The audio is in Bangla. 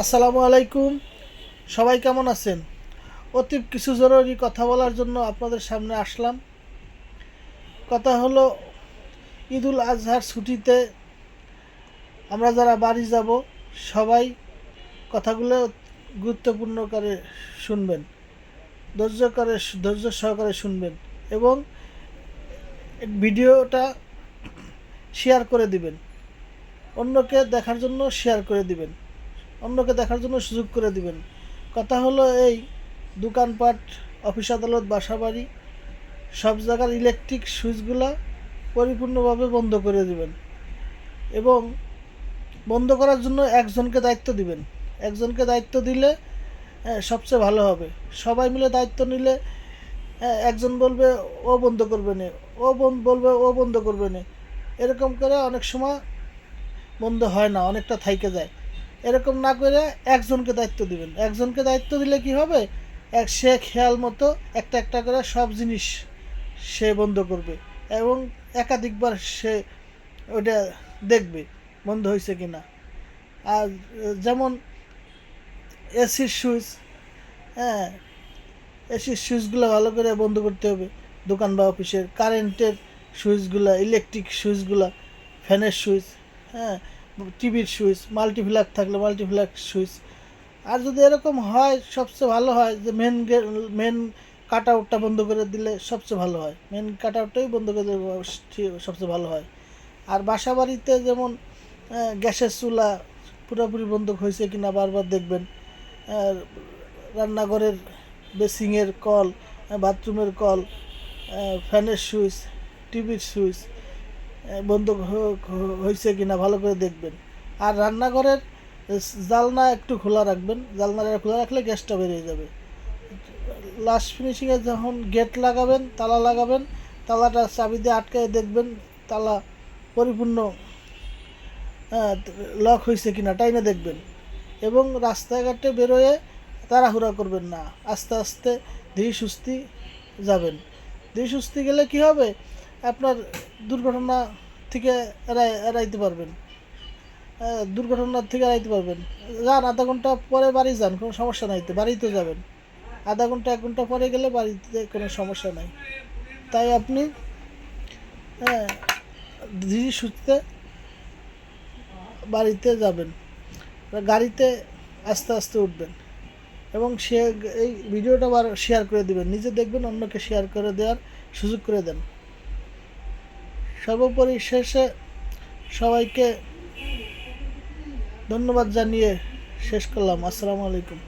আসসালামু আলাইকুম। সবাই কেমন আছেন? অতি কিছু জরুরি কথা বলার জন্য আপনাদের সামনে আসলাম। কথা হলো, ঈদুল আজহার ছুটিতে আমরা যারা বাড়ি যাব সবাই কথাগুলো গুরুত্বপূর্ণ করে শুনবেন, ধৈর্য সহকারে শুনবেন এবং ভিডিওটা শেয়ার করে দিবেন। অন্যকে দেখার জন্য শেয়ার করে দিবেন, অন্যকে দেখার জন্য সুযোগ করে দিবেন। কথা হলো এই, দোকানপাট, অফিস আদালত, বাসাবাড়ি সব জায়গার ইলেকট্রিক সুইচগুলো পরিপূর্ণভাবে বন্ধ করে দিবেন এবং বন্ধ করার জন্য একজনকে দায়িত্ব দিবেন। একজনকে দায়িত্ব দিলে সবচেয়ে ভালো হবে। সবাই মিলে দায়িত্ব নিলে একজন বলবে ও বন্ধ করবে না, বলবে ও বন্ধ করবে না, এরকম করে অনেক সময় বন্ধ হয় না, অনেকটা থাইকে যায়। এরকম না করে একজনকে দায়িত্ব দিবেন। একজনকে দায়িত্ব দিলে কি হবে, সে খেয়াল মতো একটা একটা করে সব জিনিস সে বন্ধ করবে এবং একাধিকবার সে ওটা দেখবে বন্ধ হয়েছে কি না। আর যেমন এসির সুইচ, হ্যাঁ, এসির সুইচগুলো ভালো করে বন্ধ করতে হবে। দোকান বা অফিসের কারেন্টের সুইচগুলো, ইলেকট্রিক সুইচগুলো, ফ্যানের সুইচ, হ্যাঁ, টিভির সুইচ, মাল্টিপ্লাগ থাকলে মাল্টিপ্লাগ সুইচ। আর যদি এরকম হয় সবচেয়ে ভালো হয় যে মেন কাট আউটটা বন্ধ করে দিলে সবচেয়ে ভালো হয়। মেন কাট আউটটাই বন্ধ করে দিলে সবচেয়ে ভালো হয়। আর বাসা বাড়িতে যেমন গ্যাসের চুলা পুরোপুরি বন্ধ হয়েছে কিনা বারবার দেখবেন। রান্নাঘরের বেসিংয়ের কল, বাথরুমের কল, ফ্যানের সুইচ, টিভির সুইচ বন্ধ হয়েছে কিনা ভালো করে দেখবেন। আর রান্নাঘরের জালনা একটু খোলা রাখবেন। জালনাটা খোলা রাখলে গ্যাসটা বেরিয়ে যাবে। লাস্ট ফিনিশিংয়ে যখন গেট লাগাবেন, তালা লাগাবেন, তালাটা চাবি দিয়ে আটকায় দেখবেন তালা পরিপূর্ণ লক হয়েছে কিনা টাইনে দেখবেন। এবং রাস্তাঘাটে বেরোয় তাড়াহুড়া করবেন না, আস্তে আস্তে ধীরে সুস্থি যাবেন। ধীরে সুস্থি গেলে কি হবে, আপনার দুর্ঘটনা থেকে এড়াইতে পারবেন। দুর্ঘটনার থেকে এড়াইতে পারবেন। যান, আধা ঘন্টা পরে বাড়ি যান, কোনো সমস্যা নাই, তো বাড়িতে যাবেন। আধা ঘন্টা 1 ঘন্টা পরে গেলে বাড়িতে কোনো সমস্যা নাই। তাই আপনি ধীরে সুস্থে বাড়িতে যাবেন, গাড়িতে আস্তে আস্তে উঠবেন এবং সে এই ভিডিওটা আবার শেয়ার করে দেবেন। নিজে দেখবেন, অন্যকে শেয়ার করে দেওয়ার সুযোগ করে দেন। সর্বোপরি শেষে সবাইকে ধন্যবাদ জানিয়ে শেষ করলাম। আসসালামু আলাইকুম।